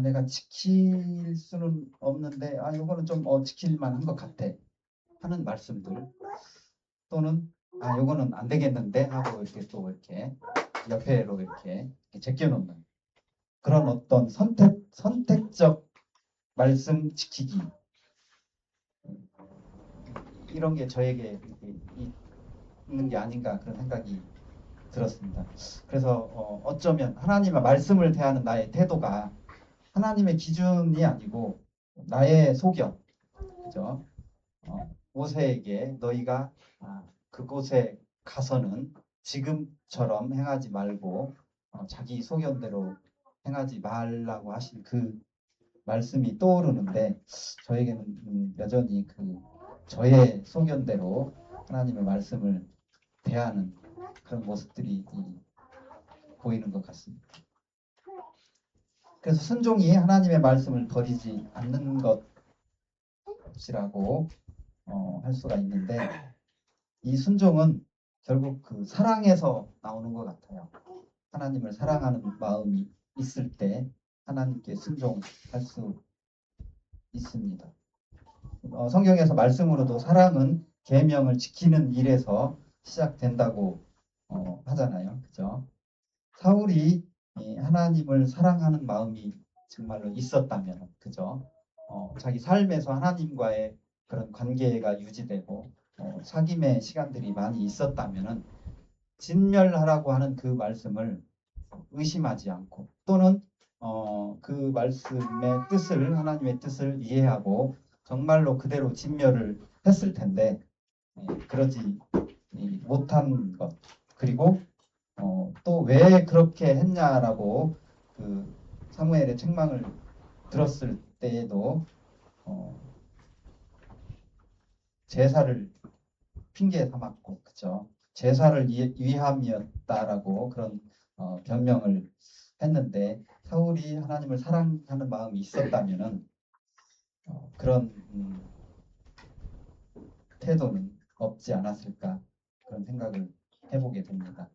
내가 지킬 수는 없는데 이거는 좀 지킬 만한 것 같아 하는 말씀들. 또는 이거는 안 되겠는데 하고 이렇게 또 이렇게 옆에로 이렇게 제껴놓는 그런 어떤 선택적 말씀 지키기 이런 게 저에게 있는 게 아닌가 그런 생각이 들었습니다. 그래서 어쩌면 하나님의 말씀을 대하는 나의 태도가 하나님의 기준이 아니고 나의 소견, 그죠? 모세에게 너희가 그곳에 가서는 지금처럼 행하지 말고 자기 소견대로 행하지 말라고 하신 그 말씀이 떠오르는데 저에게는 여전히 저의 소견대로 하나님의 말씀을 대하는 그런 모습들이 보이는 것 같습니다. 그래서 순종이 하나님의 말씀을 버리지 않는 것이라고 할 수가 있는데 이 순종은 결국 그 사랑에서 나오는 것 같아요. 하나님을 사랑하는 마음이 있을 때 하나님께 순종할 수 있습니다. 성경에서 말씀으로도 사랑은 계명을 지키는 일에서 시작된다고 하잖아요. 그죠? 사울이 하나님을 사랑하는 마음이 정말로 있었다면, 그죠? 자기 삶에서 하나님과의 그런 관계가 유지되고 사귐의 시간들이 많이 있었다면은 진멸하라고 하는 그 말씀을 의심하지 않고 또는 그 말씀의 뜻을 하나님의 뜻을 이해하고 정말로 그대로 진멸을 했을 텐데 그러지 못한 것 그리고 또 왜 그렇게 했냐라고 그 사무엘의 책망을 들었을 때에도 제사를 핑계 삼았고 그죠 제사를 위함이었다라고 그런 변명을 했는데 사울이 하나님을 사랑하는 마음이 있었다면은 그런 태도는 없지 않았을까 그런 생각을 해보게 됩니다.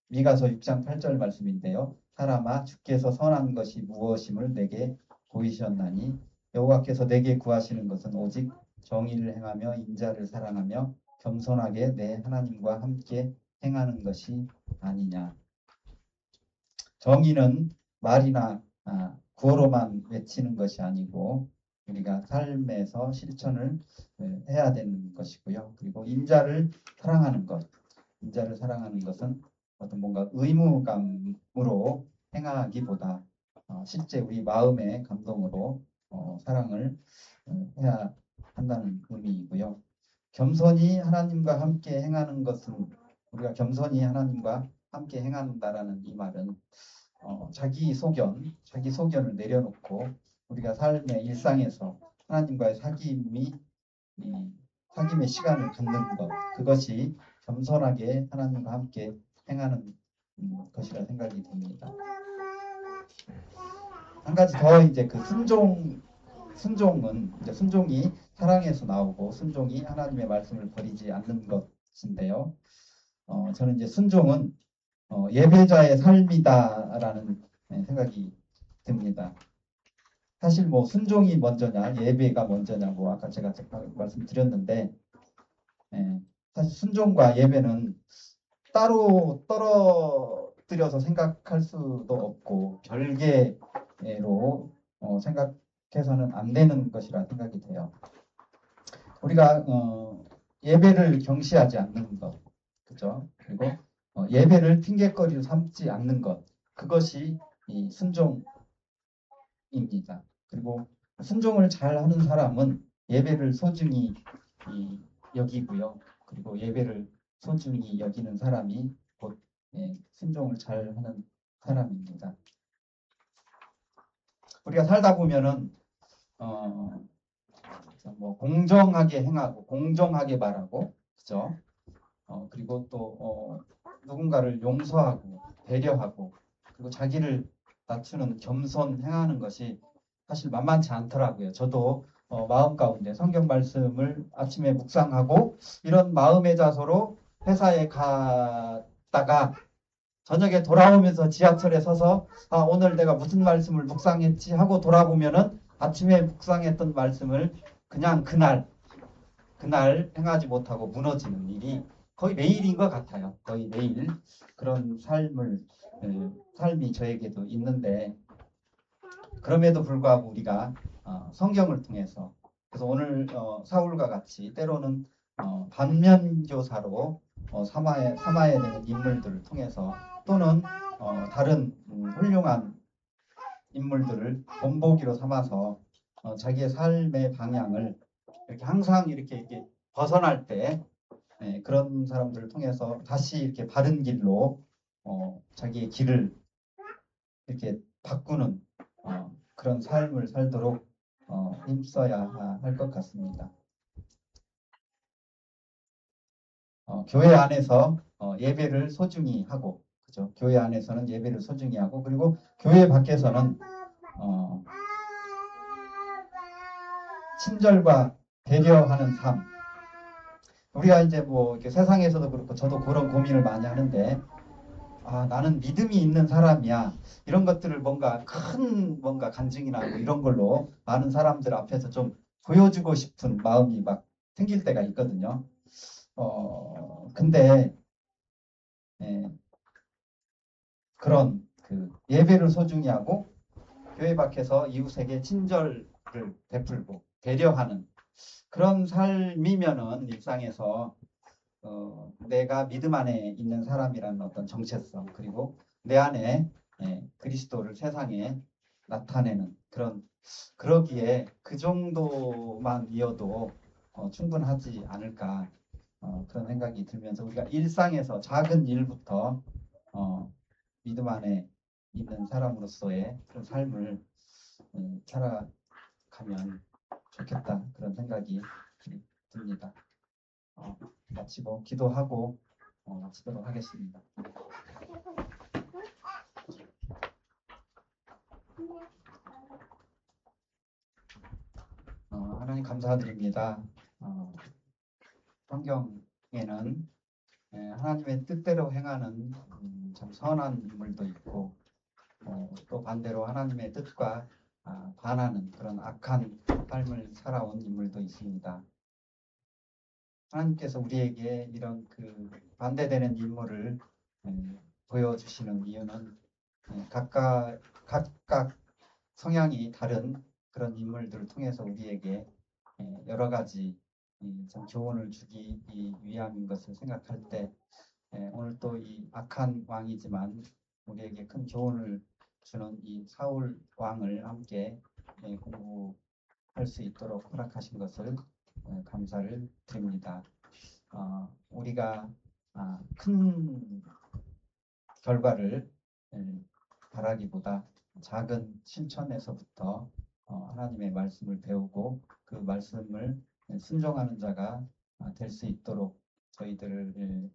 미가서 6장 8절 말씀인데요. 사람아 주께서 선한 것이 무엇임을 내게 보이셨나니 여호와께서 내게 구하시는 것은 오직 정의를 행하며 인자를 사랑하며 겸손하게 내 하나님과 함께 행하는 것이 아니냐. 정의는 말이나 구호로만 외치는 것이 아니고 우리가 삶에서 실천을 해야 되는 것이고요. 그리고 인자를 사랑하는 것. 인자를 사랑하는 것은 어떤 뭔가 의무감으로 행하기보다 실제 우리 마음의 감동으로 사랑을 해야 한다는 의미이고요. 겸손히 하나님과 함께 행하는 것은 우리가 겸손히 하나님과 함께 행한다라는 이 말은 자기 소견을 내려놓고 우리가 삶의 일상에서 하나님과의 사귐의 시간을 갖는 것, 그것이 겸손하게 하나님과 함께 행하는 것이라 생각이 됩니다. 한 가지 더 이제 그 순종은 이제 순종이 사랑에서 나오고 순종이 하나님의 말씀을 버리지 않는 것인데요. 저는 이제 순종은 예배자의 삶이다라는 생각이 듭니다. 사실 뭐 순종이 먼저냐 예배가 먼저냐 뭐 아까 제가 말씀드렸는데 사실 순종과 예배는 따로 떨어뜨려서 생각할 수도 없고 별개로 생각해서는 안 되는 것이라 생각이 돼요. 우리가 예배를 경시하지 않는 것, 그죠? 그리고 예배를 핑계거리로 삼지 않는 것, 그것이 이 순종입니다. 그리고 순종을 잘 하는 사람은 예배를 소중히 여기고요. 그리고 예배를 소중히 여기는 사람이 곧 순종을 잘 하는 사람입니다. 우리가 살다 보면은 뭐 공정하게 행하고 공정하게 말하고, 그죠? 그리고 또 누군가를 용서하고 배려하고 그리고 자기를 낮추는 겸손 행하는 것이 사실 만만치 않더라고요. 저도 마음 가운데 성경 말씀을 아침에 묵상하고 이런 마음의 자세로 회사에 갔다가 저녁에 돌아오면서 지하철에 서서 오늘 내가 무슨 말씀을 묵상했지 하고 돌아보면은 아침에 묵상했던 말씀을 그냥 그날 행하지 못하고 무너지는 일이 거의 매일인 것 같아요. 거의 매일 그런 삶이 저에게도 있는데, 그럼에도 불구하고 우리가 성경을 통해서, 그래서 오늘 사울과 같이 때로는 반면교사로 삼아야 되는 인물들을 통해서 또는 다른 훌륭한 인물들을 본보기로 삼아서 자기의 삶의 방향을 이렇게 항상 이렇게 벗어날 때 그런 사람들을 통해서 다시 이렇게 바른 길로 자기의 길을 이렇게 바꾸는 그런 삶을 살도록 힘써야 할 것 같습니다. 교회 안에서 예배를 소중히 하고, 그죠? 교회 안에서는 예배를 소중히 하고, 그리고 교회 밖에서는 친절과 배려하는 삶. 우리가 이제 뭐 이렇게 세상에서도 그렇고 저도 그런 고민을 많이 하는데, 나는 믿음이 있는 사람이야. 이런 것들을 뭔가 간증이나 뭐 이런 걸로 많은 사람들 앞에서 좀 보여주고 싶은 마음이 막 생길 때가 있거든요. 근데 그런 그 예배를 소중히 하고 교회 밖에서 이웃에게 친절을 베풀고 배려하는 그런 삶이면은 일상에서 내가 믿음 안에 있는 사람이라는 어떤 정체성, 그리고 내 안에 그리스도를 세상에 나타내는 그러기에 그 정도만이어도 충분하지 않을까, 그런 생각이 들면서 우리가 일상에서 작은 일부터 믿음 안에 있는 사람으로서의 그런 삶을 살아가면 좋겠다, 그런 생각이 듭니다. 마치고 기도하고 마치도록 하겠습니다. 하나님 감사드립니다. 성경에는 하나님의 뜻대로 행하는 참 선한 인물도 있고 또 반대로 하나님의 뜻과 반하는 그런 악한 삶을 살아온 인물도 있습니다. 하나님께서 우리에게 이런 그 반대되는 인물을 보여주시는 이유는 각각 성향이 다른 그런 인물들을 통해서 우리에게 여러 가지 참 교훈을 주기 위함인 것을 생각할 때 오늘 또 이 악한 왕이지만 우리에게 큰 교훈을 주는 이 사울 왕을 함께 공부할 수 있도록 허락하신 것을 감사를 드립니다. 우리가 큰 결과를 바라기보다 작은 실천에서부터 하나님의 말씀을 배우고 그 말씀을 순종하는 자가 될 수 있도록 저희들을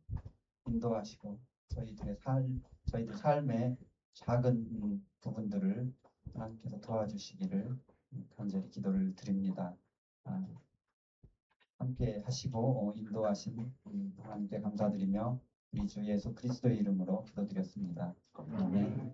인도하시고 저희들 삶의 작은 부분들을 하나님께서 도와주시기를 간절히 기도를 드립니다. 함께 하시고 인도하신 하나님께 감사드리며 우리 주 예수 그리스도의 이름으로 기도드렸습니다. 아멘.